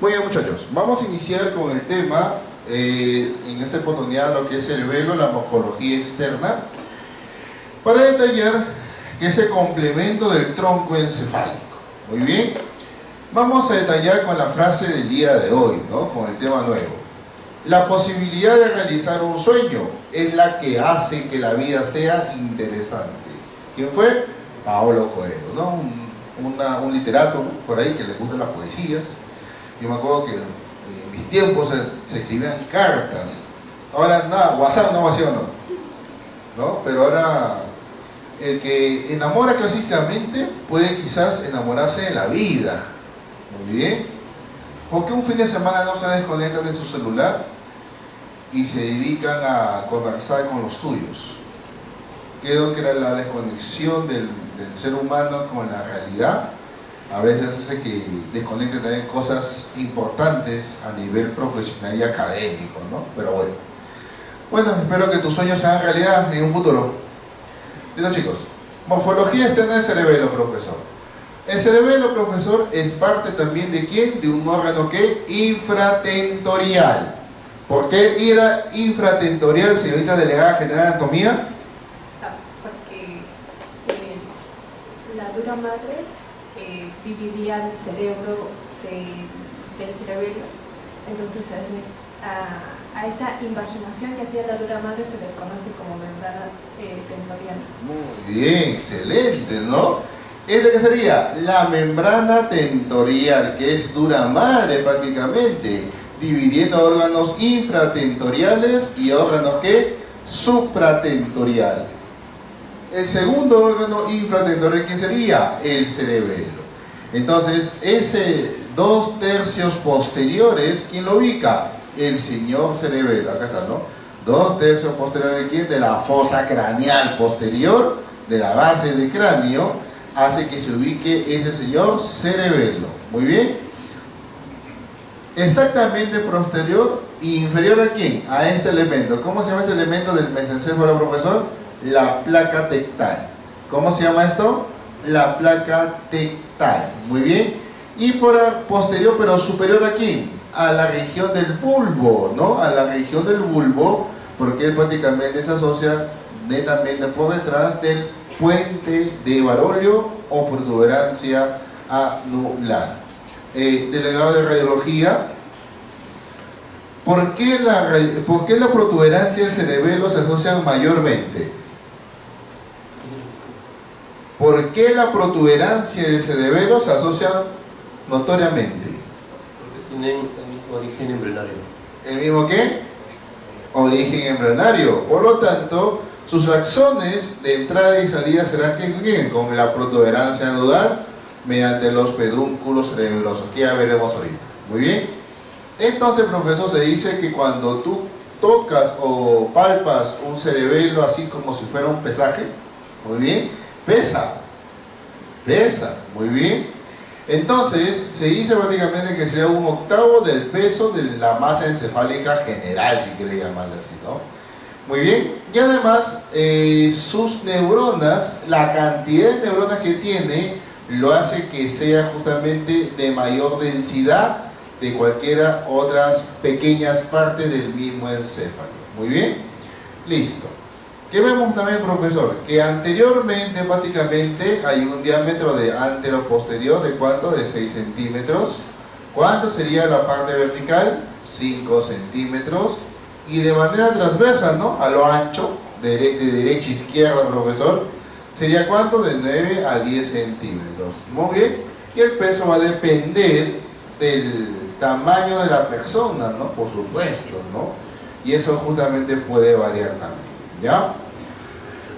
Muy bien, muchachos, vamos a iniciar con el tema, en esta oportunidad, lo que es el cerebelo, la morfología externa, para detallar que es el complemento del tronco encefálico. Muy bien, vamos a detallar con la frase del día de hoy, ¿no? Con el tema nuevo. La posibilidad de realizar un sueño es la que hace que la vida sea interesante. ¿Quién fue? Paulo Coelho, ¿no? Un literato, ¿no?, por ahí que le gustan las poesías. Yo me acuerdo que en mis tiempos se escribían cartas. Ahora nada, WhatsApp no, ¿sí o no? Pero ahora el que enamora clásicamente puede quizás enamorarse de la vida. Muy bien. ¿Por qué un fin de semana no se desconectan de su celular y se dedican a conversar con los suyos? Creo que era la desconexión del ser humano con la realidad. A veces hace que desconecte también cosas importantes a nivel profesional y académico, ¿no? Pero bueno, espero que tus sueños sean realidad en un futuro. Listo, chicos. Morfología externa del cerebelo, profesor. El cerebelo, profesor, es parte también de ¿quién? De un órgano que infratentorial. ¿Por qué era infratentorial, señorita delegada general de anatomía? Porque la dura madre dividía el cerebro del cerebelo. Entonces a esa invaginación que hacía la dura madre se le conoce como membrana tentorial. Muy bien, excelente, ¿no? ¿Esta qué sería? La membrana tentorial, que es dura madre prácticamente, dividiendo órganos infratentoriales y órganos que supratentoriales. El segundo órgano infratentorial, ¿qué sería? El cerebelo. Entonces, ese 2/3 posteriores, ¿quién lo ubica? El señor cerebelo, acá está, ¿no? 2/3 posteriores de ¿quién? De la fosa craneal posterior, de la base del cráneo, hace que se ubique ese señor cerebelo. Muy bien. Exactamente posterior e inferior ¿a quién? A este elemento. ¿Cómo se llama este elemento del mesencéfalo, profesor? La placa tectal. ¿Cómo se llama esto? La placa tectal. Muy bien. Y por posterior, pero superior ¿a quién? A la región del bulbo, ¿no? A la región del bulbo, porque él prácticamente se asocia netamente por detrás del puente de Barolio o protuberancia anular. Delegado de radiología, ¿por qué la protuberancia del cerebelo se asocia mayormente? ¿Por qué la protuberancia del cerebelo se asocia notoriamente? Porque tienen el mismo origen embrionario. ¿El mismo qué? Origen embrionario. Por lo tanto, sus axones de entrada y salida serán ¿qué? Con la protuberancia anular mediante los pedúnculos cerebrosos, que ya veremos ahorita. Muy bien. Entonces, profesor, se dice que cuando tú tocas o palpas un cerebelo así como si fuera un pesaje, muy bien, pesa, muy bien. Entonces, se dice prácticamente que sería 1/8 del peso de la masa encefálica general, si quiere llamarla así, ¿no? Muy bien. Y además, sus neuronas, la cantidad de neuronas que tiene, lo hace que sea justamente de mayor densidad de cualquiera otras pequeñas partes del mismo encéfalo. Muy bien, listo. ¿Qué vemos también, profesor? Que anteriormente prácticamente hay un diámetro de antero-posterior de ¿cuánto? De 6 centímetros. ¿Cuánto sería la parte vertical? 5 centímetros. Y de manera transversa, ¿no? A lo ancho, de derecha a izquierda, profesor, ¿sería cuánto? De 9 a 10 centímetros. Muy bien. Y el peso va a depender del tamaño de la persona, ¿no? Por supuesto, ¿no? Y eso justamente puede variar también, ¿ya?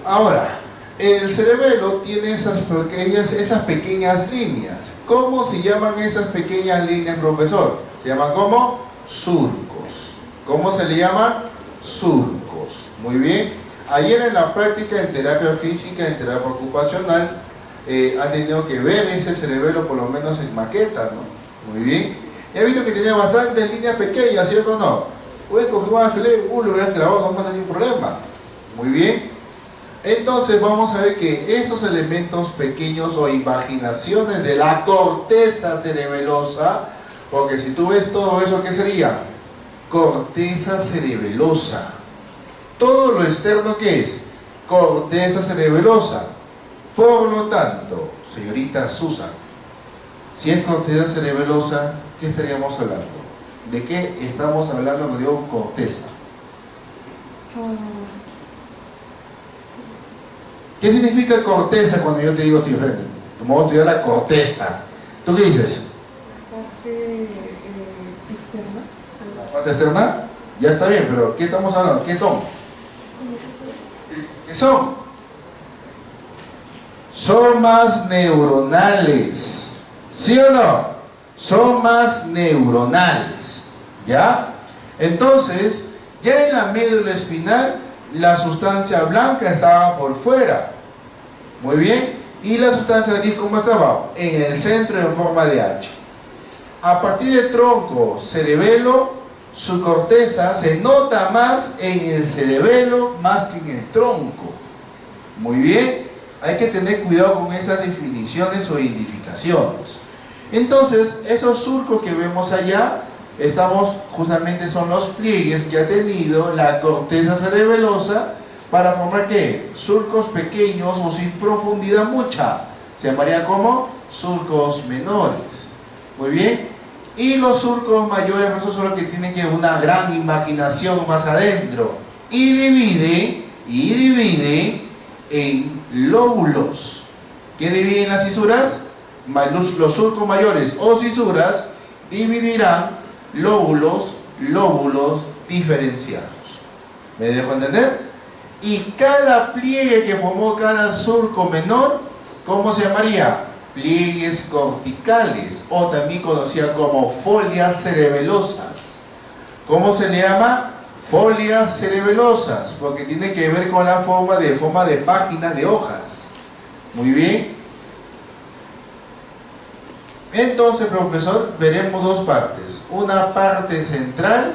Ahora, el cerebelo tiene esas pequeñas líneas. ¿Cómo se llaman esas pequeñas líneas, profesor? Se llaman ¿cómo? Surcos. ¿Cómo se le llama? Surcos. Muy bien. Ayer en la práctica en terapia física, en terapia ocupacional, han tenido que ver ese cerebelo por lo menos en maqueta, ¿no? Muy bien. He visto que tenía bastantes líneas pequeñas, ¿cierto o no? Pueden coger un alfiler, lo hubieran grabado, no hay ningún problema. Muy bien. Entonces vamos a ver que esos elementos pequeños o imaginaciones de la corteza cerebelosa Porque si tú ves todo eso, ¿qué sería? Corteza cerebelosa. Todo lo externo, ¿qué es? Corteza cerebelosa. Por lo tanto, señorita Susan, si es corteza cerebelosa, ¿qué estaríamos hablando? ¿De qué estamos hablando cuando digo corteza? ¿Qué significa corteza cuando yo te digo así, frente? Como te digo la corteza. ¿Tú qué dices? Externa. ¿La parte externa? Ya está bien, pero ¿qué estamos hablando? ¿Qué son? ¿Qué son? Son más neuronales. ¿Sí o no? Son más neuronales. ¿Ya? Entonces, ya en la médula espinal, la sustancia blanca estaba por fuera. Muy bien. Y la sustancia gris, ¿cómo estaba? En el centro en forma de H. A partir del tronco cerebelo, su corteza se nota más en el cerebelo más que en el tronco. Muy bien. Hay que tener cuidado con esas definiciones o identificaciones. Entonces, esos surcos que vemos allá, justamente son los pliegues que ha tenido la corteza cerebelosa para formar ¿qué? Surcos pequeños o sin profundidad mucha. Se llamaría como surcos menores. Muy bien. Y los surcos mayores, esos son los que tienen que una gran imaginación más adentro. Y divide en lóbulos. ¿Qué dividen las cisuras? Los surcos mayores o cisuras dividirán lóbulos diferenciados. ¿Me dejo entender? Y cada pliegue que formó cada surco menor, ¿cómo se llamaría? Pliegues corticales, o también conocida como folias cerebelosas. ¿Cómo se le llama? Folias cerebelosas, porque tiene que ver con la forma de páginas de hojas. Muy bien. Entonces, profesor, veremos dos partes. Una parte central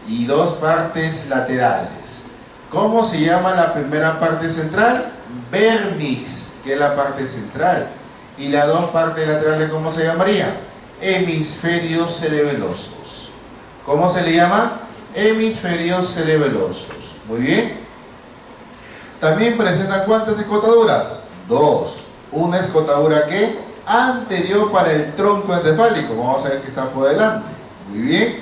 y dos partes laterales. ¿Cómo se llama la primera parte central? Vérnix, que es la parte central. Y las dos partes laterales, ¿cómo se llamaría? Hemisferios cerebelosos. ¿Cómo se le llama? Hemisferios cerebelosos. Muy bien. También presentan ¿cuántas escotaduras? Dos. Una escotadura que anterior para el tronco encefálico. Vamos a ver que está por delante. Muy bien.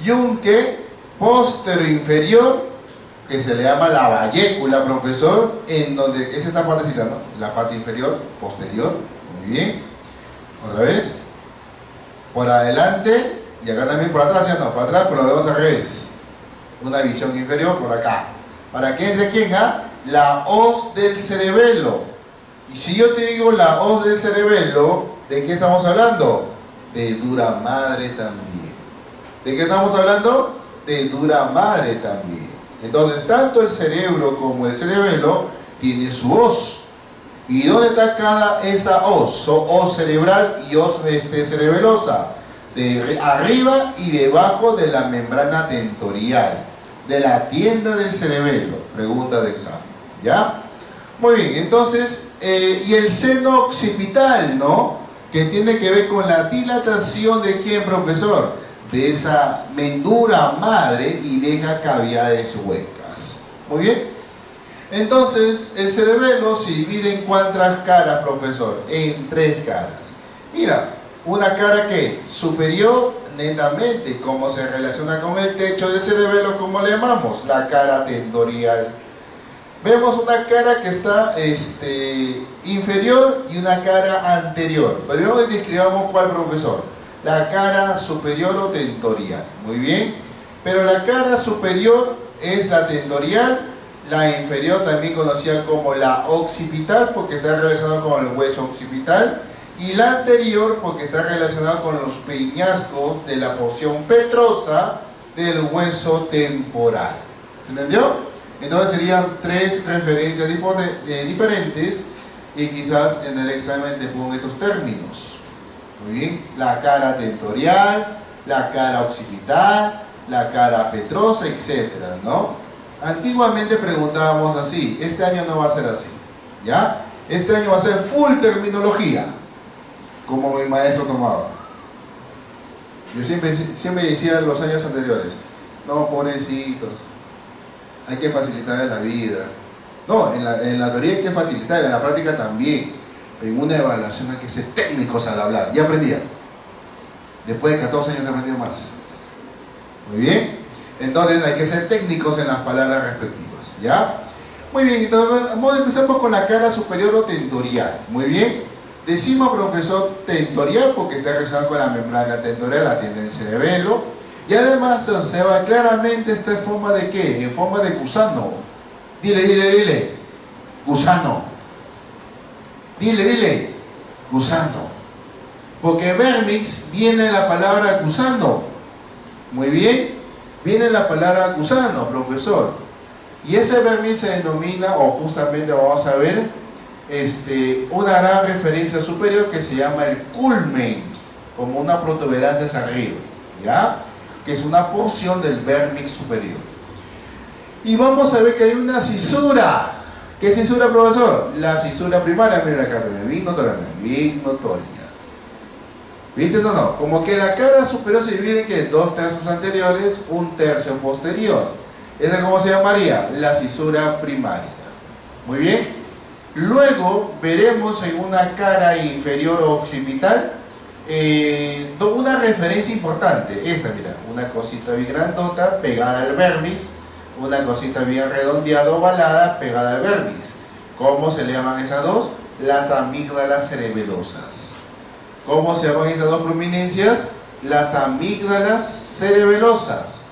Y un que posterior inferior, que se le llama la vallécula, profesor, en donde es esta partecita, ¿no? La parte inferior, posterior. Muy bien. Otra vez. Por adelante. Y acá también por atrás, ¿ya no? Por atrás, pero lo vemos al revés. Una visión inferior por acá. ¿Para qué entre quién? La hoz del cerebelo. Y si yo te digo la hoz del cerebelo, ¿de qué estamos hablando? De dura madre también. ¿De qué estamos hablando? De dura madre también. Entonces, tanto el cerebro como el cerebelo tiene su hoz. ¿Y dónde está esa hoz? Hoz cerebral y hoz cerebelosa. De arriba y debajo de la membrana tentorial, de la tienda del cerebelo. Pregunta de examen. ¿Ya? Muy bien, entonces, y el seno occipital, ¿no? Que tiene que ver con la dilatación de ¿quién, profesor? De esa mendura madre y deja cavidades huecas. Muy bien. Entonces, el cerebelo se divide en ¿cuántas caras, profesor? En tres caras. Mira, una cara que superior netamente, ¿cómo se relaciona con el techo del cerebelo? ¿Cómo le llamamos? La cara tentorial. Vemos una cara que está inferior y una cara anterior. Primero describamos cuál, profesor. La cara superior o tentorial. Muy bien. Pero la cara superior es la tentorial, la inferior también conocida como la occipital porque está relacionada con el hueso occipital, y la anterior porque está relacionada con los peñascos de la porción petrosa del hueso temporal. ¿Se entendió? Entonces serían tres referencias diferentes y quizás en el examen te pongo estos términos. Muy bien, la cara tentorial, la cara occipital, la cara petrosa, etcétera, ¿no? Antiguamente preguntábamos así, este año no va a ser así, ¿ya? Este año va a ser full terminología, como mi maestro tomaba. Yo siempre decía en los años anteriores, no, pobrecitos, hay que facilitarles la vida. No, en la teoría hay que facilitar, en la práctica también. En una evaluación hay que ser técnicos al hablar. Ya aprendía. Después de 14 años he aprendido más. Muy bien. Entonces hay que ser técnicos en las palabras respectivas. ¿Ya? Muy bien, entonces empezamos con la cara superior o tentorial. Muy bien. Decimos, profesor, tentorial porque está relacionado con la membrana tentorial, la tiene el cerebelo. Y además se observa claramente esta forma de ¿qué? En forma de gusano. Dile. Gusano. Dile. Gusano. Porque vermix viene la palabra gusano. Muy bien. Viene la palabra gusano, profesor. Y ese vermix se denomina, o justamente vamos a ver, una gran referencia superior que se llama el culmen, como una protuberancia hacia arriba, ¿ya? Que es una porción del vermix superior. Y vamos a ver que hay una cisura. ¿Qué cisura, profesor? La cisura primaria, mira acá, bien notoria. ¿Viste o no? Como que la cara superior se divide en 2 tercios anteriores, 1 tercio posterior. ¿Esa cómo se llamaría? La cisura primaria. Muy bien. Luego veremos en una cara inferior occipital una referencia importante. Esta, mira, una cosita bien grandota pegada al vermix, una cosita bien redondeada ovalada pegada al vermix. ¿Cómo se le llaman esas dos? Las amígdalas cerebelosas. ¿Cómo se llaman esas dos prominencias? Las amígdalas cerebelosas.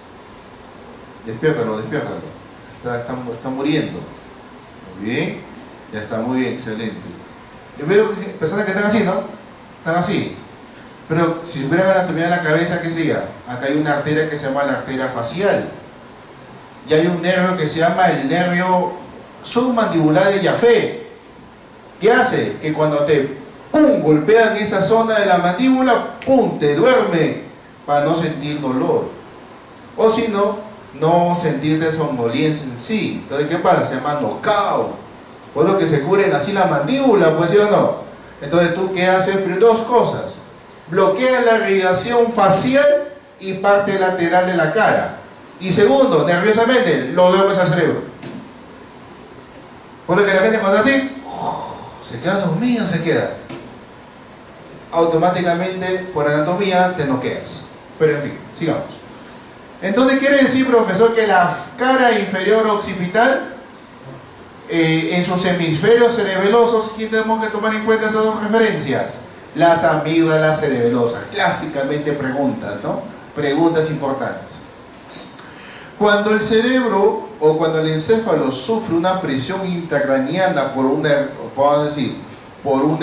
Despiértalo. Está muriendo. Muy bien. Ya está muy bien, excelente. Yo veo personas que están así, ¿no? Están así. Pero si supieran anatomía de la cabeza, ¿qué sería? Acá hay una arteria que se llama la arteria facial. Y hay un nervio que se llama el nervio submandibular de Jaffe. ¿Qué hace? Que cuando te golpean esa zona de la mandíbula, te duerme para no sentir dolor. O si no, no sentir somnolencia en sí. Entonces, ¿qué pasa? Se llama knockout. Por lo que se cubren así la mandíbula, pues sí o no. Entonces, ¿tú qué haces? Pero 2 cosas. Bloquea la irrigación facial y parte lateral de la cara. Y segundo, nerviosamente, lo duermes al cerebro. Por lo que la gente cuando así, se queda dormida, se queda. Automáticamente, por anatomía, te noqueas. Pero en fin, sigamos. Entonces quiere decir, profesor, que la cara inferior occipital, en sus hemisferios cerebelosos, ¿qué tenemos que tomar en cuenta esas 2 referencias? Las amígdalas cerebelosas. Clásicamente preguntas, ¿no? Preguntas importantes. Cuando el cerebro o cuando el encéfalo sufre una presión intracraniana por una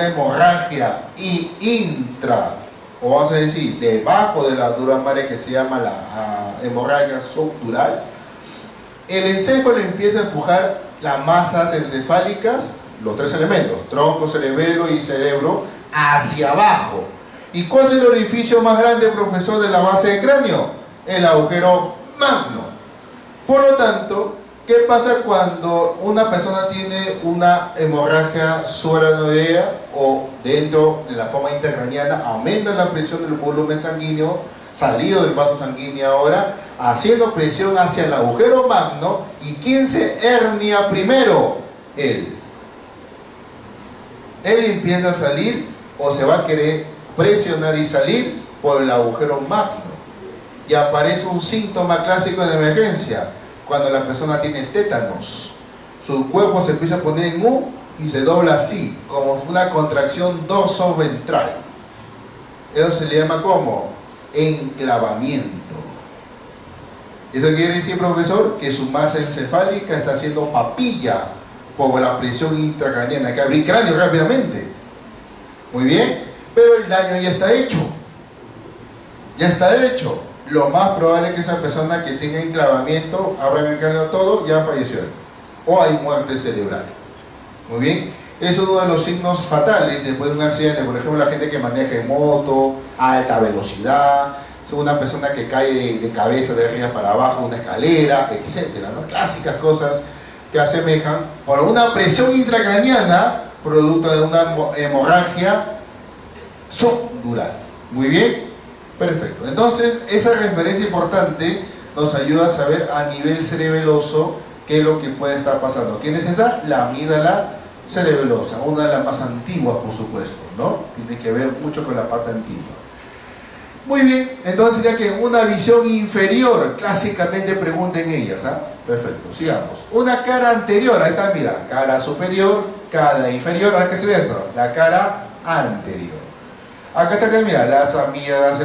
hemorragia o vamos a decir, debajo de la dura madre, que se llama la hemorragia subdural, el encéfalo empieza a empujar las masas encefálicas, los 3 elementos, tronco, cerebelo y cerebro, hacia abajo. ¿Y cuál es el orificio más grande, profesor, de la base del cráneo? El agujero magno. Por lo tanto, ¿qué pasa cuando una persona tiene una hemorragia subaracnoidea o dentro de la forma intracraniana? Aumenta la presión del volumen sanguíneo salido del vaso sanguíneo ahora, haciendo presión hacia el agujero magno. ¿Y quién se hernia primero? Él empieza a salir, o se va a querer presionar y salir por el agujero magno. Y aparece un síntoma clásico de emergencia, cuando la persona tiene tétanos. Su cuerpo se empieza a poner en U y se dobla así, como una contracción dorsoventral. Eso se le llama como enclavamiento. Eso quiere decir, profesor, que su masa encefálica está haciendo papilla por la presión intracraniana. Hay que abrir cráneo rápidamente. Muy bien, pero el daño ya está hecho. Ya está hecho. Lo más probable es que esa persona que tenga enclavamiento, abra el cráneo todo, ya falleció. O hay muerte cerebral. Muy bien. Es uno de los signos fatales después de un accidente. Por ejemplo, la gente que maneja en moto a alta velocidad, es una persona que cae de cabeza de arriba para abajo, una escalera, etcétera, ¿no? Clásicas cosas que asemejan por una presión intracraniana producto de una hemorragia subdural. Muy bien. Perfecto. Entonces, esa referencia importante nos ayuda a saber a nivel cerebeloso qué es lo que puede estar pasando. ¿Quién es esa? La amígdala cerebelosa, una de las más antiguas, por supuesto, ¿no? Tiene que ver mucho con la parte antigua. Muy bien, entonces sería que una visión inferior, clásicamente pregunten ellas, ¿ah? Perfecto, sigamos. Una cara anterior, ahí está, mira, cara superior, cara inferior, ¿ahora qué sería esto? La cara anterior. Acá está, mira, las amígdalas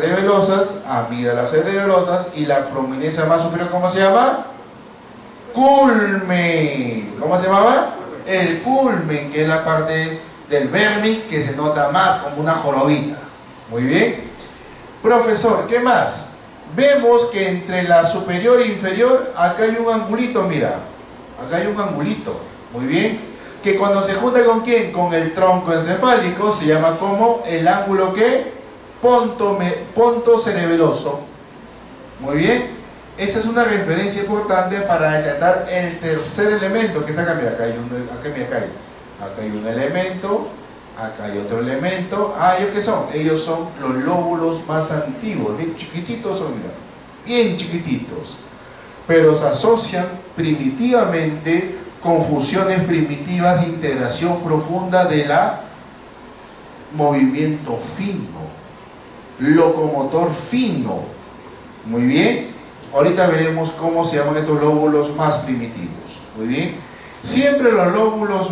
cerebelosas y la prominencia más superior, ¿cómo se llama? Culmen. ¿Cómo se llamaba? El culmen, que es la parte del vermis que se nota más como una jorobita. Muy bien. Profesor, ¿qué más? Vemos que entre la superior e inferior, acá hay un angulito, mira. Acá hay un angulito. Muy bien. Que cuando se junta ¿con quién? Con el tronco encefálico, se llama como el ángulo que ponto cerebeloso. Muy bien. Esa es una referencia importante para detectar el tercer elemento que está acá. Mira, acá hay un elemento, acá hay otro elemento. ¿Ellos qué son? Ellos son los lóbulos más antiguos, bien chiquititos son, mira, bien chiquititos, pero se asocian primitivamente con funciones primitivas de integración profunda de la movimiento fino, locomotor fino. Muy bien. Ahorita veremos cómo se llaman estos lóbulos más primitivos. Muy bien. Siempre los lóbulos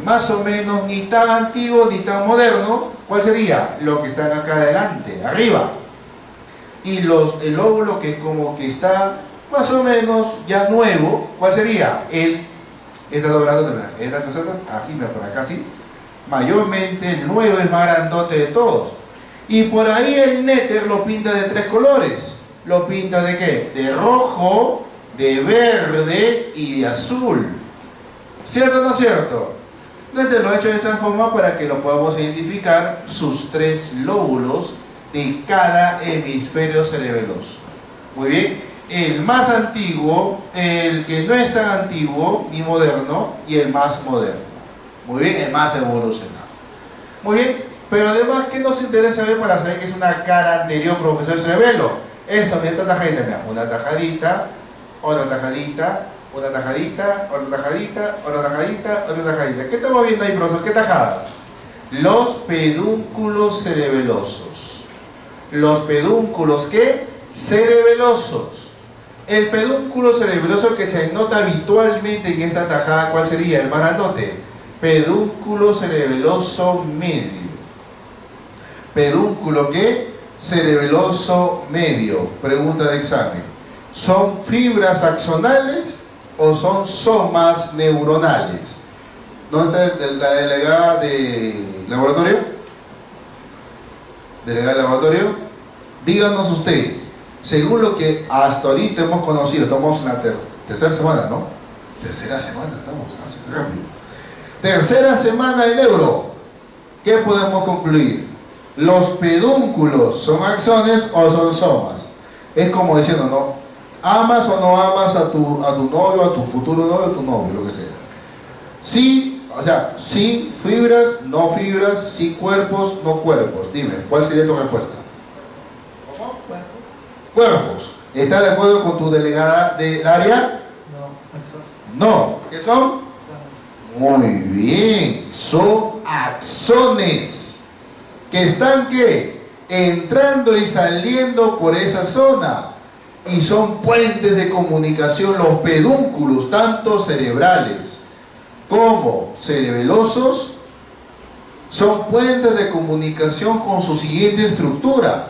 más o menos ni tan antiguos ni tan modernos. ¿Cuál sería? Lo que están acá adelante, arriba. Y el lóbulo que como que está más o menos ya nuevo, ¿cuál sería? Esta doblando también. Estas cosas, así, mira, por acá así. Mayormente el nuevo es más grandote de todos. Y por ahí el néter lo pinta de 3 colores. ¿Lo pinta de qué? De rojo, de verde y de azul. ¿Cierto o no cierto? Néter lo he hecho de esa forma para que lo podamos identificar sus 3 lóbulos de cada hemisferio cerebeloso. Muy bien. El más antiguo, el que no es tan antiguo ni moderno, y el más moderno. Muy bien, el más evolucionado. Muy bien, pero además, ¿qué nos interesa ver para saber que es una cara anterior, profesor Cerebelo? Esto, mira, esta tajadita, mira, una tajadita, otra tajadita, una tajadita, otra tajadita, otra tajadita, otra tajadita. ¿Qué estamos viendo ahí, profesor? ¿Qué tajadas? Los pedúnculos cerebelosos. Los pedúnculos, ¿qué? Cerebelosos. El pedúnculo cerebeloso que se nota habitualmente en esta tajada, ¿cuál sería? El grandote. Pedúnculo cerebeloso medio. ¿Pedúnculo qué? Cerebeloso medio. Pregunta de examen. ¿Son fibras axonales o son somas neuronales? ¿Dónde está la delegada de laboratorio? ¿Delegada de laboratorio? Díganos usted. Según lo que hasta ahorita hemos conocido, estamos en la tercera semana, ¿no? Tercera semana, estamos así rápido. Tercera semana de neuro. ¿Qué podemos concluir? ¿Los pedúnculos son axones o son somas? Es como diciendo, ¿no? ¿Amas o no amas a tu novio, a tu futuro novio, a tu novio, lo que sea? Sí, o sea, sí fibras, no fibras, sí cuerpos, no cuerpos. Dime, ¿cuál sería tu respuesta? Cuerpos. ¿Estás de acuerdo con tu delegada del área? No. ¿Qué son? Muy bien. Son axones. ¿Que están qué? Entrando y saliendo por esa zona. Y son puentes de comunicación, los pedúnculos, tanto cerebrales como cerebelosos, son puentes de comunicación con su siguiente estructura.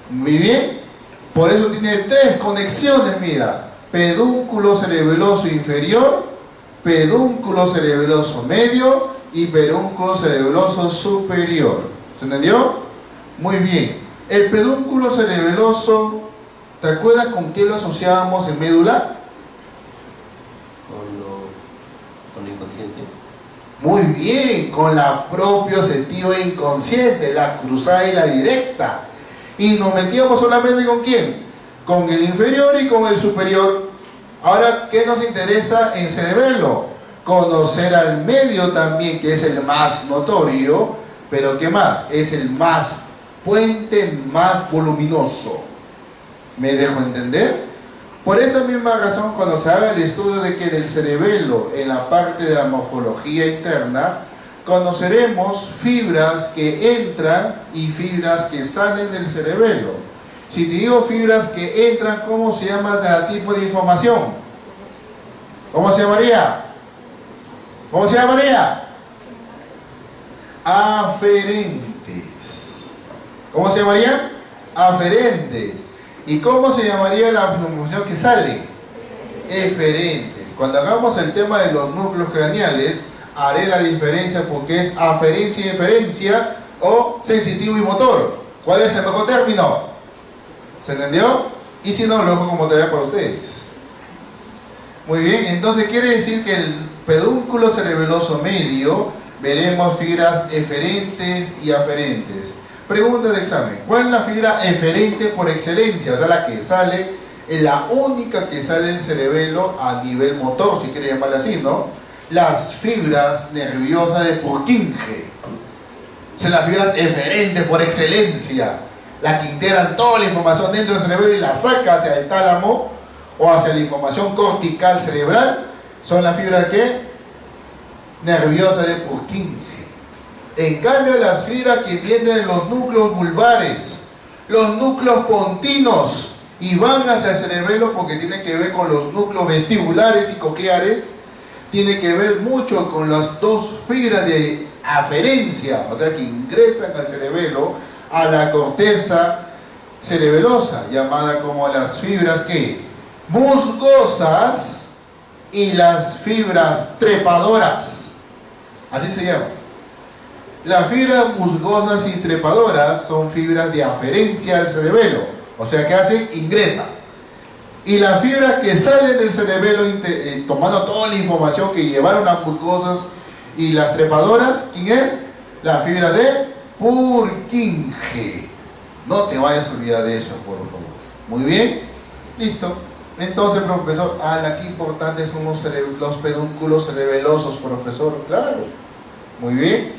Muy bien. Por eso tiene 3 conexiones, mira. Pedúnculo cerebeloso inferior, pedúnculo cerebeloso medio y pedúnculo cerebeloso superior. ¿Se entendió? Muy bien. El pedúnculo cerebeloso, ¿te acuerdas con qué lo asociábamos en médula? Con el inconsciente. Muy bien, con la propioceptiva inconsciente, la cruzada y la directa. Y nos metíamos solamente ¿con quién? Con el inferior y con el superior. Ahora, ¿qué nos interesa en cerebelo? Conocer al medio también, que es el más notorio, pero ¿qué más? Es el más puente más voluminoso. ¿Me dejo entender? Por esa misma razón, cuando se haga el estudio de que del cerebelo en la parte de la morfología interna, conoceremos fibras que entran y fibras que salen del cerebelo. Si te digo fibras que entran, ¿cómo se llama el tipo de información? ¿Cómo se llamaría? ¿Cómo se llamaría? Aferentes. ¿Cómo se llamaría? Aferentes. ¿Y cómo se llamaría la información que sale? Eferentes. Cuando hagamos el tema de los núcleos craneales, haré la diferencia porque es aferencia y eferencia o sensitivo y motor. ¿Cuál es el mejor término? ¿Se entendió? Y si no, luego como tarea para ustedes. Muy bien, entonces quiere decir que el pedúnculo cerebeloso medio veremos fibras eferentes y aferentes. Pregunta de examen: ¿cuál es la fibra eferente por excelencia? O sea, la que sale, es la única que sale del cerebelo a nivel motor, si quiere llamarla así, ¿no? Las fibras nerviosas de Purkinje. Son las fibras eferentes por excelencia, las que integran toda la información dentro del cerebelo y la saca hacia el tálamo o hacia la información cortical cerebral. Son las fibras que nerviosas de Purkinje. En cambio, las fibras que vienen de los núcleos vulvares, los núcleos pontinos, y van hacia el cerebelo porque tienen que ver con los núcleos vestibulares y cocleares, tiene que ver mucho con las dos fibras de aferencia, o sea que ingresan al cerebelo, a la corteza cerebelosa, llamada como las fibras que musgosas y las fibras trepadoras, así se llama. Las fibras musgosas y trepadoras son fibras de aferencia al cerebelo, o sea que hacen, ingresan. Y las fibras que salen del cerebelo tomando toda la información que llevaron las musgosas y las trepadoras, ¿quién es? La fibra de Purkinje. No te vayas a olvidar de eso, por favor. Muy bien, listo. Entonces, profesor, qué importantes son los pedúnculos cerebelosos, profesor. Claro, muy bien.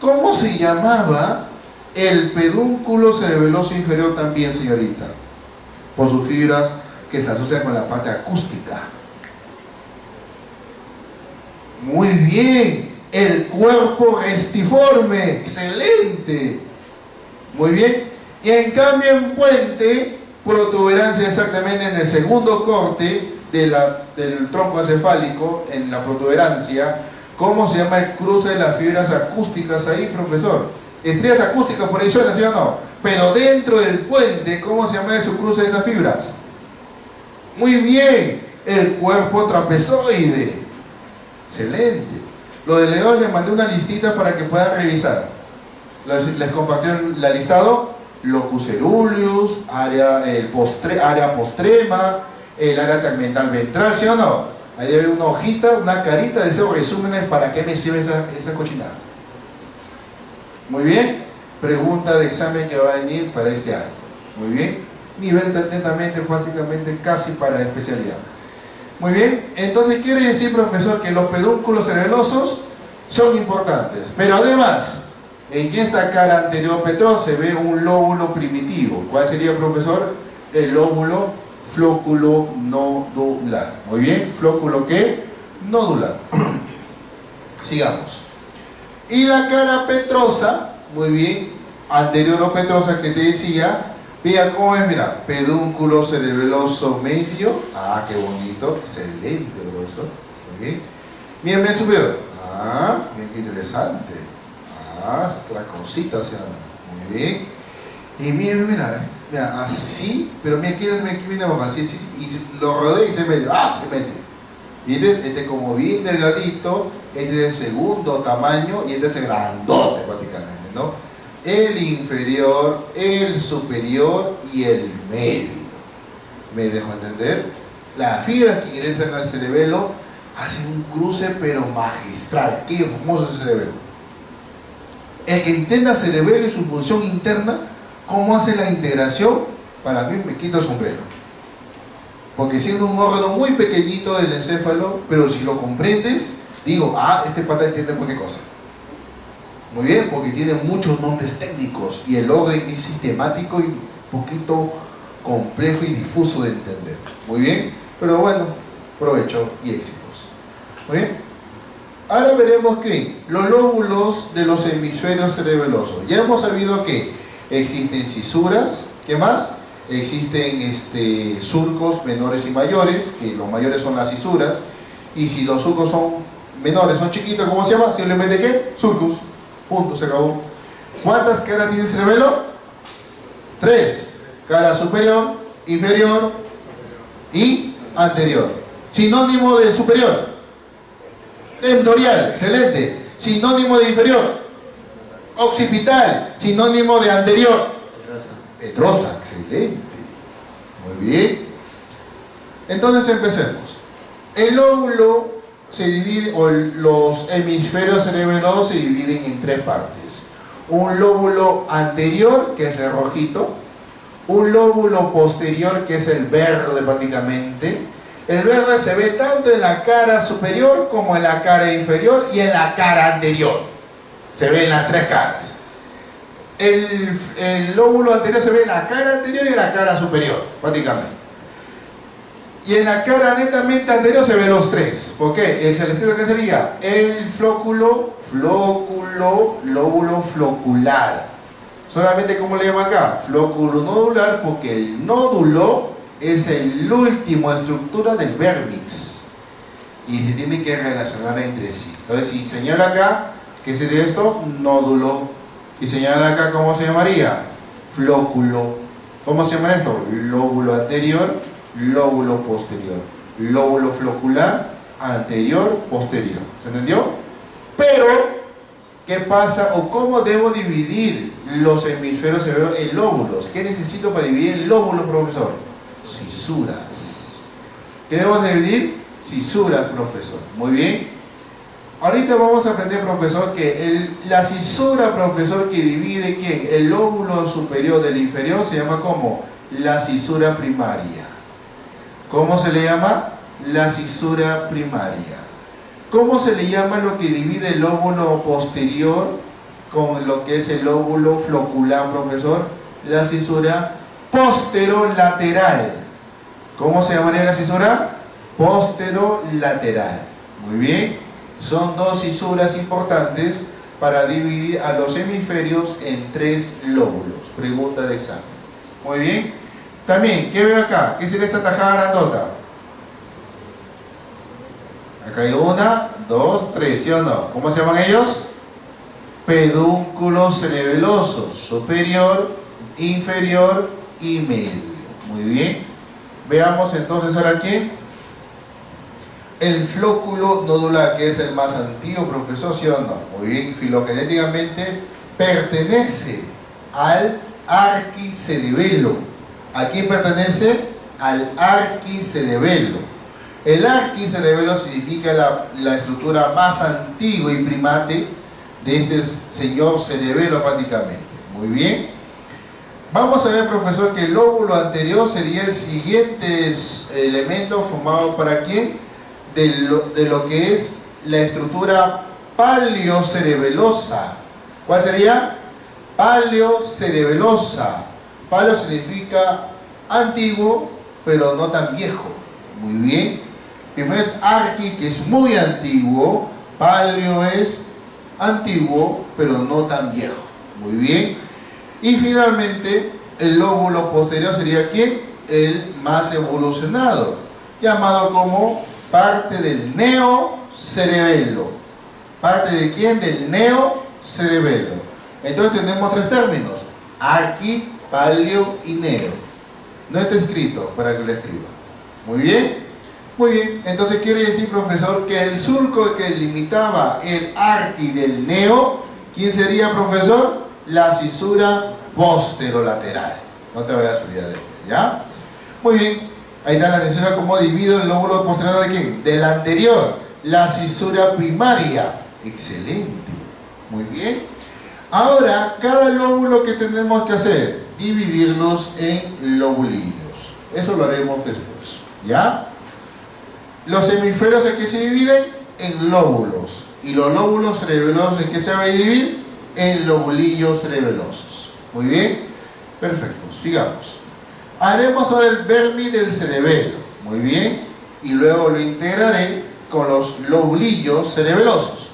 ¿Cómo se llamaba el pedúnculo cerebeloso inferior también, señorita? Por sus fibras que se asocian con la parte acústica. Muy bien, el cuerpo restiforme, excelente. Muy bien, y en cambio en puente, protuberancia exactamente en el segundo corte del tronco encefálico, en la protuberancia. ¿Cómo se llama el cruce de las fibras acústicas ahí, profesor? Estrellas acústicas por ahí suena, ¿sí o no? Pero dentro del puente, ¿cómo se llama su cruce de esas fibras? Muy bien, el cuerpo trapezoide. Excelente. Los delegados les mandé una listita para que puedan revisar. Les compartí el listado: locus ceruleus, área postrema, el área tegmental ventral, ¿sí o no? Ahí debe una hojita, una carita de esos resúmenes para qué me sirve esa cochinada. Muy bien, pregunta de examen que va a venir para este año. Muy bien, nivel atentamente, básicamente casi para especialidad. Muy bien, entonces quiere decir, profesor, que los pedúnculos cerebelosos son importantes, pero además, en esta cara anterior, Petro, se ve un lóbulo primitivo. ¿Cuál sería, profesor? El lóbulo flóculo nodular. Muy bien, flóculo ¿qué? Nodular. Sigamos. Y la cara petrosa, muy bien, anterior o petrosa que te decía, vea cómo es, mira, pedúnculo cerebeloso medio. Qué bonito, excelente, profesor. Muy bien. Miembro superior. Bien, qué interesante. Otra cosita, ¿sí? Muy bien. Y mira, así, pero mira, aquí viene abajo, así, y lo rodea y se mete, se mete. Y este como bien delgadito, este es el segundo tamaño y este es el grandote prácticamente, ¿no? El inferior, el superior y el medio. ¿Me dejo entender? Las fibras que ingresan al cerebelo hacen un cruce pero magistral. Qué hermoso es el cerebelo. El que entienda cerebelo y su función interna, ¿cómo hace la integración? Para mí me quito el sombrero. Porque siendo un órgano muy pequeñito del encéfalo, pero si lo comprendes, digo, este pata entiende cualquier cosa. Muy bien, porque tiene muchos nombres técnicos y el orden es sistemático y un poquito complejo y difuso de entender. Muy bien, pero bueno, provecho y éxitos. Muy bien. Ahora veremos que los lóbulos de los hemisferios cerebelosos. Ya hemos sabido que existen cisuras. ¿Qué más? Existen surcos menores y mayores, que los mayores son las cisuras. Y si los surcos son menores, son chiquitos, ¿cómo se llama? Simplemente ¿qué? Surcos. Punto, se acabó. ¿Cuántas caras tiene el cerebelo? 3. Cara superior, inferior y anterior. Sinónimo de superior. Tentorial, excelente. Sinónimo de inferior. Occipital. Sinónimo de anterior. Petrosa, excelente. Muy bien. Entonces empecemos. El lóbulo se divide, o los hemisferios cerebelosos se dividen en 3 partes. Un lóbulo anterior, que es el rojito. Un lóbulo posterior, que es el verde prácticamente. El verde se ve tanto en la cara superior como en la cara inferior y en la cara anterior. Se ve en las 3 caras. El lóbulo anterior se ve en la cara anterior y en la cara superior, prácticamente. Y en la cara netamente anterior se ven los 3. ¿Por qué? El celestino, ¿qué sería? El lóbulo flocular. Solamente, ¿cómo le llaman acá? Flóculo nodular, porque el nódulo es el último estructura del vérnix. Y se tiene que relacionar entre sí. Entonces, si señala acá, ¿qué sería esto? Nódulo. Y señala acá, ¿cómo se llamaría? Flóculo. ¿Cómo se llama esto? Lóbulo anterior, lóbulo posterior. Lóbulo flocular, anterior, posterior. ¿Se entendió? Pero, ¿qué pasa o cómo debo dividir los hemisferios cerebrales en lóbulos? ¿Qué necesito para dividir el lóbulo, profesor? Cisuras. ¿Qué debemos dividir? Cisuras, profesor. Muy bien. Ahorita vamos a aprender, profesor, que la cisura, profesor, que divide ¿quién? El lóbulo superior del inferior se llama ¿cómo? La cisura primaria. ¿Cómo se le llama? La cisura primaria. ¿Cómo se le llama lo que divide el lóbulo posterior con lo que es el lóbulo flocular, profesor? La cisura posterolateral. ¿Cómo se llamaría la cisura? Posterolateral. Muy bien. Son 2 cisuras importantes para dividir a los hemisferios en 3 lóbulos. Pregunta de examen. Muy bien. También, ¿qué veo acá? ¿Qué sería esta tajada grandota? Acá hay 1, 2, 3, ¿sí o no? ¿Cómo se llaman ellos? Pedúnculos cerebelosos, superior, inferior y medio. Muy bien. Veamos entonces ahora aquí. El flóculo nodular, que es el más antiguo, profesor, ¿sí o no? Muy bien, filogenéticamente pertenece al arquicerebelo. ¿A quién pertenece? Al arquicerebelo. El arquicerebelo significa la estructura más antigua y primate de este señor cerebelo prácticamente. Muy bien. Vamos a ver, profesor, que el lóbulo anterior sería el siguiente elemento formado ¿para quién? De lo que es la estructura paleocerebelosa. ¿Cuál sería? Paleocerebelosa. Paleo significa antiguo, pero no tan viejo. Muy bien. Primero es arqui, que es muy antiguo. Paleo es antiguo, pero no tan viejo. Muy bien. Y finalmente, el lóbulo posterior sería ¿quién? El más evolucionado, llamado como parte del neocerebelo. ¿Parte de quién? Del neocerebelo. Entonces tenemos 3 términos: arqui, paleo y neo. No está escrito para que lo escriba. Muy bien. Muy bien. Entonces quiere decir, profesor, que el surco que limitaba el arqui del neo, ¿quién sería, profesor? La cisura posterolateral. No te vayas a olvidar de ella, ¿ya? Muy bien. Ahí está la cisura, como divido el lóbulo posterior de quién? Del anterior. La cisura primaria. Excelente. Muy bien. Ahora, cada lóbulo que tenemos que hacer, dividirlos en lobulillos. Eso lo haremos después, ¿ya? Los hemisferios en que se dividen en lóbulos. ¿Y los lóbulos cerebelosos en que se van a dividir? en lobulillos cerebelosos. Muy bien, perfecto, sigamos. Haremos ahora el vermis del cerebelo, muy bien, y luego lo integraré con los lobulillos cerebelosos.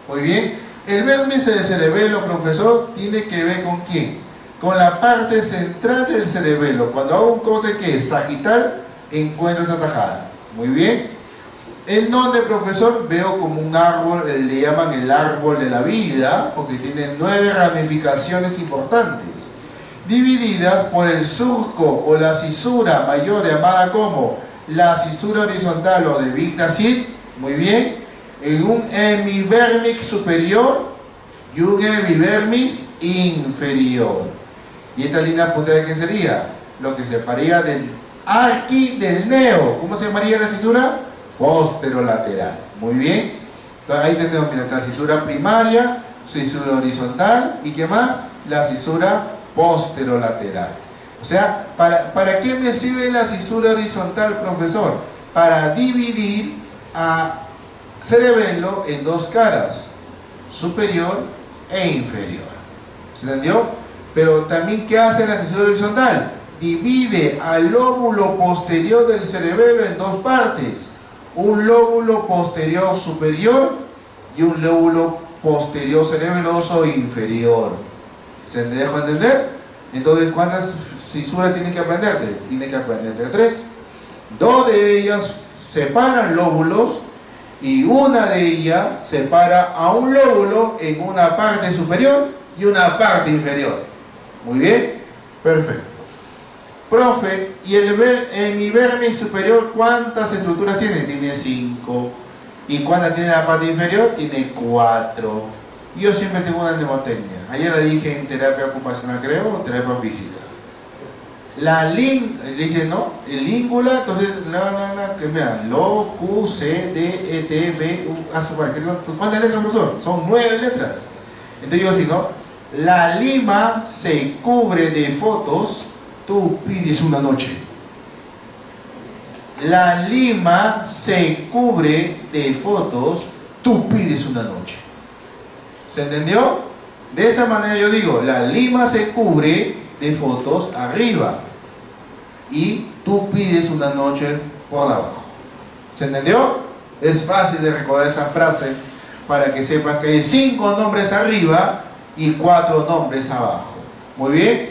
Muy bien, el vermis del cerebelo, profesor, tiene que ver con quién, con la parte central del cerebelo. Cuando hago un corte que es sagital, encuentro esta tajada. Muy bien, en donde, profesor, veo como un árbol, le llaman el árbol de la vida, porque tiene 9 ramificaciones importantes, divididas por el surco o la cisura mayor, llamada como la cisura horizontal o de Big-Tacit, muy bien, en un hemivermis superior y un hemivermis inferior. Y esta línea punteada, ¿qué sería? Lo que separaría del arqui del neo. ¿Cómo se llamaría la cisura? Posterolateral. Muy bien. Entonces ahí tenemos, mira, la cisura primaria, cisura horizontal y ¿qué más? La cisura posterolateral. O sea, ¿para qué me sirve la cisura horizontal, profesor? Para dividir a cerebelo en dos caras, superior e inferior. ¿Se entendió? Pero también, ¿qué hace la cisura horizontal? Divide al lóbulo posterior del cerebelo en dos partes, un lóbulo posterior superior y un lóbulo posterior cerebeloso inferior. ¿Se me dejó entender? Entonces, ¿cuántas cisuras tiene que aprenderte? Tiene que aprenderte 3. 2 de ellas separan lóbulos y una de ellas separa a un lóbulo en una parte superior y una parte inferior. Muy bien, perfecto. Profe, ¿y el hemivermis superior cuántas estructuras tiene? Tiene 5. ¿Y cuántas tiene la parte inferior? Tiene 4. Yo siempre tengo una mnemotecnia. Ayer la dije en terapia ocupacional, creo, o terapia física. La dice, ¿no? El língula, entonces, que vean, lo, Q, C, D, E, T, B, U, A, C, ¿cuántas letras, profesor? Son 9 letras. Entonces yo así, ¿no? La lima se cubre de fotos, tú pides una noche. La lima se cubre de fotos, tú pides una noche. ¿Se entendió? De esa manera yo digo, la lima se cubre de fotos arriba y tú pides una noche por abajo. ¿Se entendió? Es fácil de recordar esa frase para que sepan que hay 5 nombres arriba y 4 nombres abajo. Muy bien.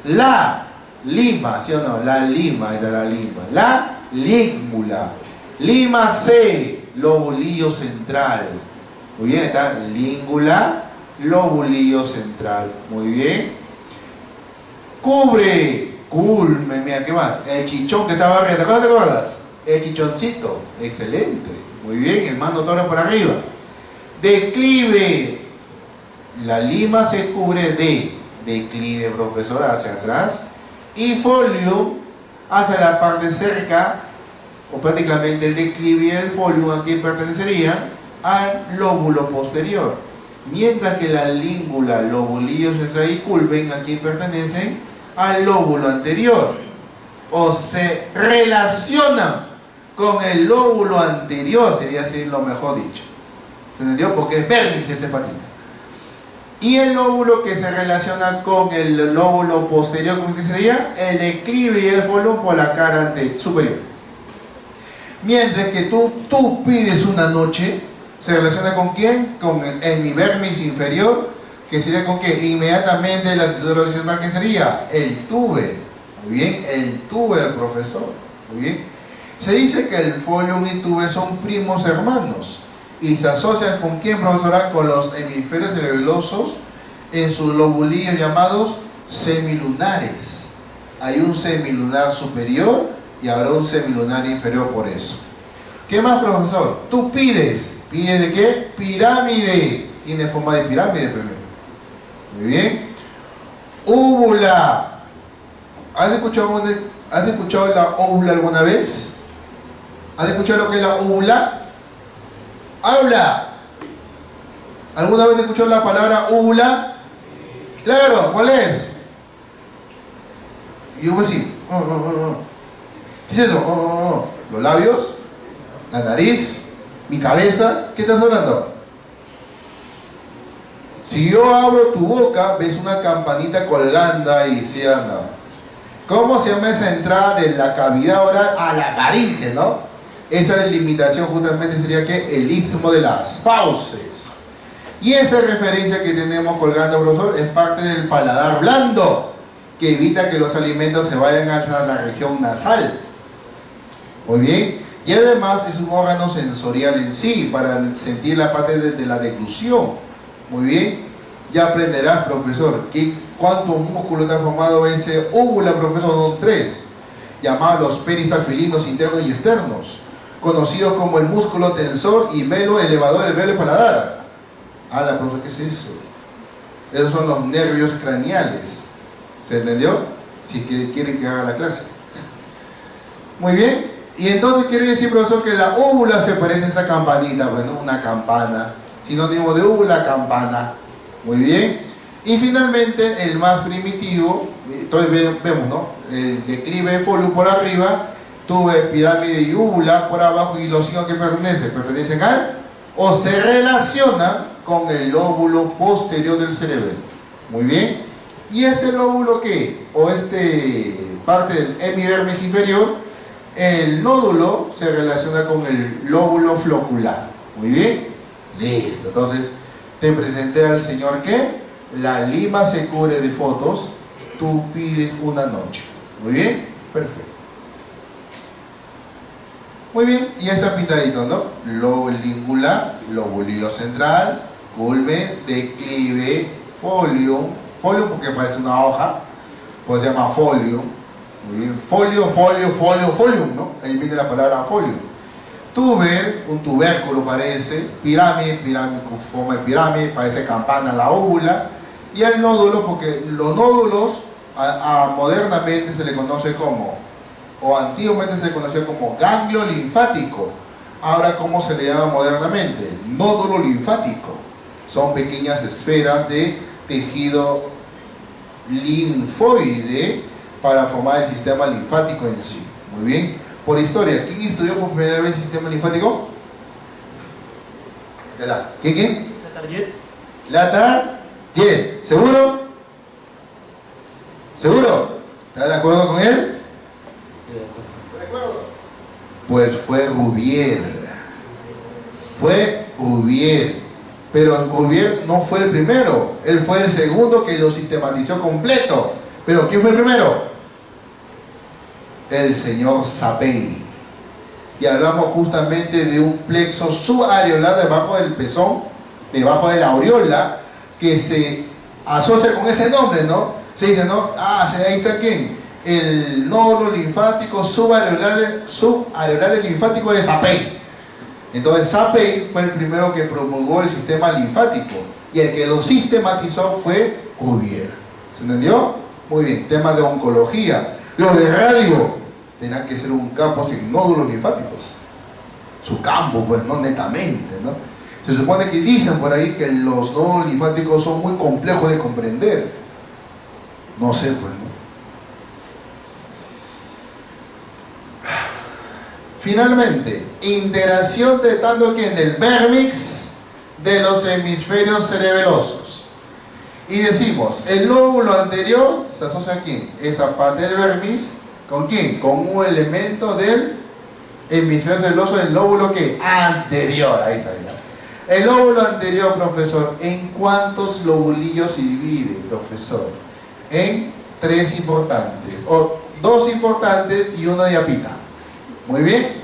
La lima, ¿sí o no? La lima era la lima. La lígula. Lima C, lobulillo central. Muy bien, está língula, lobulillo central. Muy bien. Cubre, mira, ¿qué más? El chichón que estaba arriba, ¿te acuerdas? El chichoncito, excelente. Muy bien, el mando toro por arriba. Declive. La lima se cubre de declive, profesor, hacia atrás. Y folio hacia la parte cerca, o prácticamente el declive y el folio aquí pertenecerían al lóbulo posterior. Mientras que la língula, lobulillo central y culven aquí pertenecen al lóbulo anterior. O se relacionan con el lóbulo anterior, sería así lo mejor dicho. ¿Se entendió? Porque es vermis este patito. Y el lóbulo que se relaciona con el lóbulo posterior, ¿cómo es que sería? El declive y el folio por la cara superior. Mientras que tú pides una noche, ¿se relaciona con quién? Con el hemivermis inferior, que sería con qué? Inmediatamente la cisura horizontal, ¿qué sería? El tuber. Muy bien, el tuber, profesor. Muy bien. Se dice que el folium y tuber son primos hermanos. Y se asocian con quién, profesora? Con los hemisferios cerebelosos en sus lobulillos llamados semilunares. Hay un semilunar superior y habrá un semilunar inferior por eso. ¿Qué más, profesor? Tú pides. ¿Pides de qué? Pirámide. Tiene forma de pirámide primero. Muy bien. Úvula. ¿Has escuchado la óvula alguna vez? ¿Has escuchado lo que es la óvula? Habla. ¿Alguna vez escuchó la palabra úvula? Claro, ¿cuál es? Y yo así. ¿Qué es eso? Los labios, la nariz, mi cabeza. ¿Qué estás hablando? Si yo abro tu boca, ves una campanita colgando ahí, ¿sí o no? ¿Cómo se llama esa entrada de la cavidad oral a la faringe, no? Esa delimitación justamente sería que el istmo de las fauces. Y esa referencia que tenemos colgando, profesor, es parte del paladar blando, que evita que los alimentos se vayan hasta la región nasal. Muy bien. Y además es un órgano sensorial en sí, para sentir la parte de la deglución. Muy bien. Ya aprenderás, profesor, cuántos músculos está formado ese úvula, profesor, son 3, llamados los peristafilinos internos y externos, conocidos como el músculo tensor y velo elevador del velo paladar. La profesor, ¿qué es eso? Esos son los nervios craneales. ¿Se entendió? Si quieren que haga la clase. Muy bien. Y entonces quiere decir, profesor, que la úvula se parece a esa campanita. Bueno, una campana. Sinónimo de úvula, campana. Muy bien. Y finalmente, el más primitivo, entonces vemos, ¿no? El declive de folio por arriba, tuve pirámide y úvula por abajo, y los signos que pertenecen al, o se relacionan con el lóbulo posterior del cerebelo. Muy bien. ¿Y este lóbulo qué? O parte del hemidermis inferior, el nódulo se relaciona con el lóbulo flocular. Muy bien. Listo. Entonces, te presenté al señor que la Lima se cubre de fotos, tú pides una noche. Muy bien. Perfecto. Muy bien. Y ya está pintadito, ¿no? Lóbulo lingular, lóbulo central, culmen, declive, folio porque parece una hoja, pues se llama folio. Muy bien. Folium, ¿no? Ahí viene la palabra folio. Tuber, un tubérculo parece, pirámide, forma de pirámide, parece campana la óvula, y el nódulo, porque los nódulos modernamente se le conoce como, o antiguamente se le conocía como ganglio linfático. Ahora, ¿cómo se le llama modernamente? Nódulo linfático. Son pequeñas esferas de tejido linfoide para formar el sistema linfático en sí. Muy bien. Por historia, ¿quién estudió por primera vez el sistema linfático? ¿Quién? Latarjet. ¿Seguro? ¿Seguro? ¿Estás de acuerdo con él? ¿De acuerdo? Pues fue Rubier. Pero Rubier no fue el primero, él fue el segundo que lo sistematizó completo. ¿Pero quién fue el primero? El señor Sapey. Y hablamos justamente de un plexo subareolar debajo del pezón, debajo de la aureola, que se asocia con ese nombre, ¿no? Se dice, ¿no? Ahí está ¿quién? El nódulo linfático subareolar linfático de Sapey. Entonces Sapey fue el primero que promulgó el sistema linfático, y el que lo sistematizó fue Cuvier. ¿Se entendió? Muy bien. Tema de oncología. Los de radio tendrán que ser un campo sin nódulos linfáticos. Su campo, pues, no netamente, ¿no? Se supone que dicen por ahí que los nódulos linfáticos son muy complejos de comprender. No sé, pues, ¿no? Finalmente, interacción de tanto que del vérmix de los hemisferios cerebelosos. Y decimos, el lóbulo anterior se asocia a quién? Esta parte del vérmix, ¿con quién? Con un elemento del hemisferio cerebeloso, el lóbulo ¿qué? Anterior. Ahí está, ya. El lóbulo anterior, profesor, ¿en cuántos lobulillos se divide, profesor? En 3 importantes, o 2 importantes y uno de apita. Muy bien.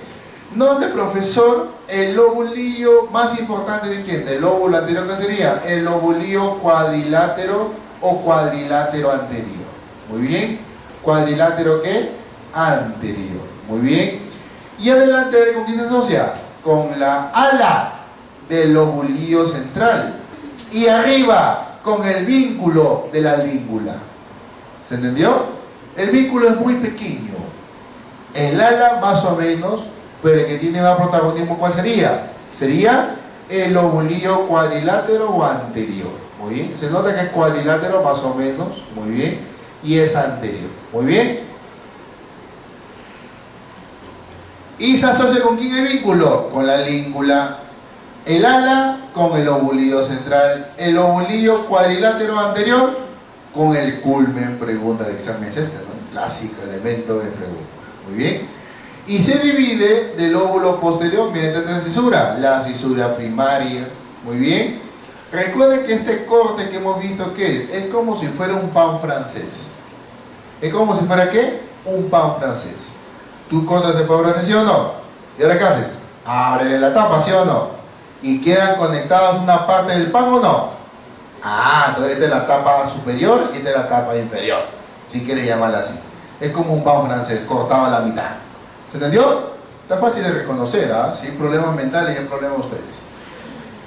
Note, profesor, el lobulillo más importante de quién? Del lóbulo anterior, ¿qué sería? El lobulillo cuadrilátero o cuadrilátero anterior. Muy bien. ¿Cuadrilátero qué? Anterior. Muy bien. Y adelante, ¿con quién se asocia? Con la ala del lobulillo central. Y arriba, con el vínculo de la língula. ¿Se entendió? El vínculo es muy pequeño. El ala más o menos, pero el que tiene más protagonismo, ¿cuál sería? Sería el lobulillo cuadrilátero o anterior. Muy bien. Se nota que es cuadrilátero más o menos. Muy bien. Y es anterior. Muy bien. ¿Y se asocia con quién el vínculo? Con la língula. El ala con el lobulillo central. El lobulillo cuadrilátero anterior con el culmen. Pregunta de examen es este, ¿no? Clásico elemento de pregunta. Muy bien. Y se divide del lóbulo posterior mediante esta cisura, la cisura primaria. Muy bien. Recuerden que este corte que hemos visto, ¿qué es? Es como si fuera un pan francés. ¿Es como si fuera qué? Un pan francés. ¿Tú cortas el pan francés, sí o no? ¿Y ahora qué haces? Ábrele la tapa, ¿sí o no? ¿Y quedan conectados una parte del pan o no? Entonces esta es la tapa superior y esta es la tapa inferior, si quieres llamarla así. Es como un pan francés cortado a la mitad. ¿Se entendió? Está fácil de reconocer, sin problemas mentales y en problemas ustedes.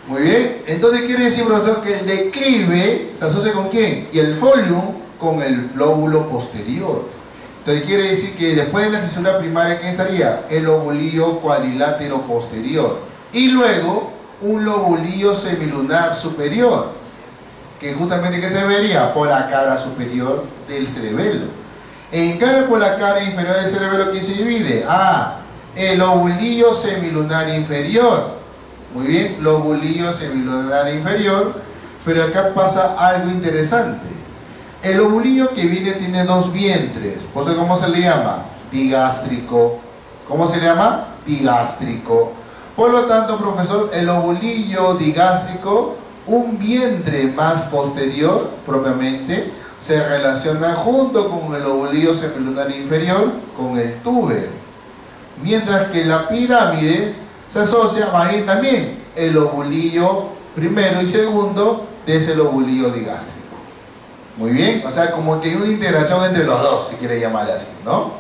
Muy bien, entonces quiere decir, profesor, que el declive se asocia con quién? Y el folium con el lóbulo posterior. Entonces quiere decir que después de la cisura primaria, ¿quién estaría? El lobulillo cuadrilátero posterior. Y luego un lobulillo semilunar superior, que justamente ¿qué se vería? Por la cara superior del cerebelo. En cambio, por la cara inferior del cerebelo, ¿quién se divide? El lobulillo semilunar inferior. Muy bien, lobulillo semilunar inferior. Pero acá pasa algo interesante. El lobulillo que viene tiene dos vientres. ¿Por eso cómo se le llama? Digástrico. ¿Cómo se le llama? Digástrico. Por lo tanto, profesor, el lobulillo digástrico, un vientre más posterior, propiamente, se relaciona junto con el lobulillo semilunar inferior con el túber. Mientras que la pirámide se asocia ahí también el lobulillo primero y segundo de ese lobulillo digástrico. Muy bien, o sea, como que hay una integración entre los dos, si quiere llamarle así, ¿no?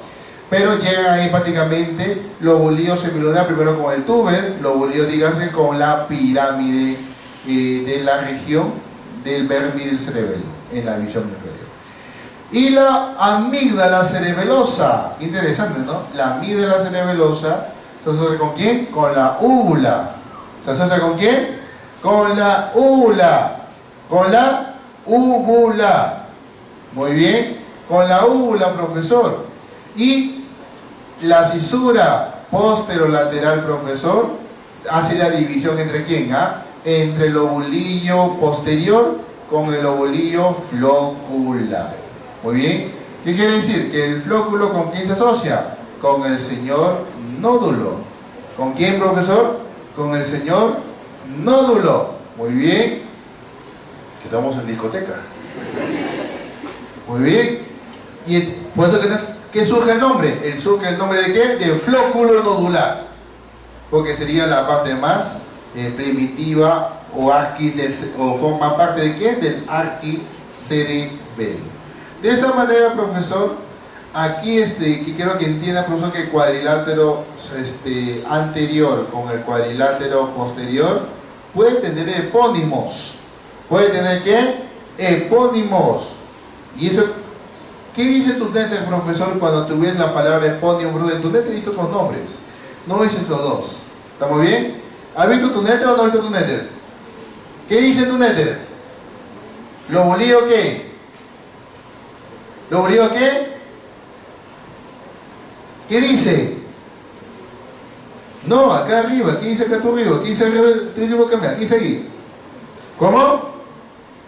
Pero llega ahí prácticamente lobulillo semilunar primero con el túber, lobulillo digástrico con la pirámide de la región del vermi del cerebelo, en la visión inferior. Y la amígdala cerebelosa, interesante, ¿no? La amígdala cerebelosa se asocia con quién? Con la úvula. ¿Se asocia con quién? Con la úvula. Con la úvula. Muy bien. Con la úvula, profesor. Y la cisura posterolateral, profesor, hace la división entre quién, entre el lobulillo posterior con el lobulillo flocular. Muy bien. ¿Qué quiere decir? Que el flóculo, ¿con quién se asocia? Con el señor nódulo. ¿Con quién, profesor? Con el señor nódulo. Muy bien. Estamos en discoteca. Muy bien. Y por eso ¿qué surge el nombre? Surge el nombre de ¿qué? De flóculo nodular. Porque sería la parte más primitiva o forma parte de ¿qué? Del arquicerebelo. De esta manera, profesor, aquí que quiero que entienda, profesor, que el cuadrilátero anterior con el cuadrilátero posterior puede tener epónimos. ¿Puede tener qué? Epónimos. Y eso, ¿qué dice tu nete, profesor, cuando tú ves la palabra epónimo, profesor? Tu nete dice otros nombres, no es esos dos. ¿Estamos bien? ¿Has visto tu nete o no has visto tu nete? ¿Qué dice tu nete? ¿Lobulillo qué? ¿Lobulillo qué? ¿Qué dice? No, acá arriba, aquí dice acá tu arriba, aquí dice arriba, aquí dice ahí. ¿Cómo?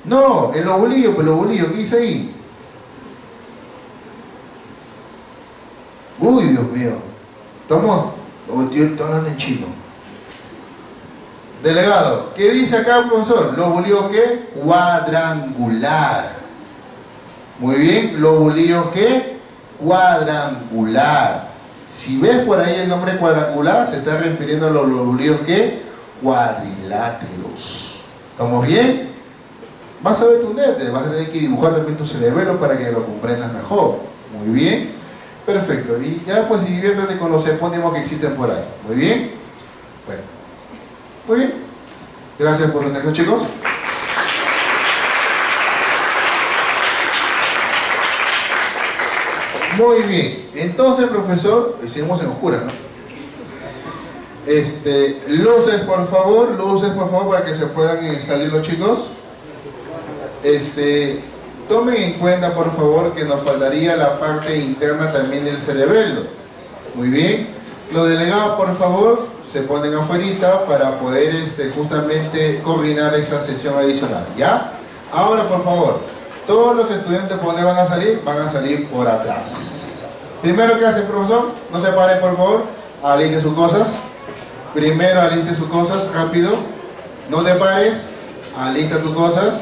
No, el lobulillo, pues el lobulillo, ¿qué dice ahí? Uy, Dios mío. Estamos hablando en chino. Delegado, ¿qué dice acá, profesor? ¿Lobulillo qué? Cuadrangular. Muy bien, ¿lobulillo qué? Cuadrangular. Si ves por ahí el nombre cuadrangular, se está refiriendo a los lobulillos ¿qué? Cuadriláteros. ¿Estamos bien? Vas a ver tu nete, vas a tener que dibujar también tu cerebelo para que lo comprendas mejor. Muy bien. Perfecto. Y ya pues diviértete con los epónimos que existen por ahí. Muy bien. Bueno. Muy bien. Gracias por su atención, chicos. Muy bien. Entonces, profesor, seguimos en oscuras, ¿no? Luces por favor, para que se puedan salir los chicos. Tomen en cuenta, por favor, que nos faltaría la parte interna también del cerebelo. Muy bien. Los delegados, por favor, se ponen afuera para poder justamente coordinar esa sesión adicional, ¿ya? Ahora, por favor, todos los estudiantes, ¿por dónde van a salir? Van a salir por atrás. Primero, ¿qué hace el profesor? No se paren, por favor. Aliste sus cosas. Primero, aliste sus cosas, rápido. No te pares. Alista tus cosas.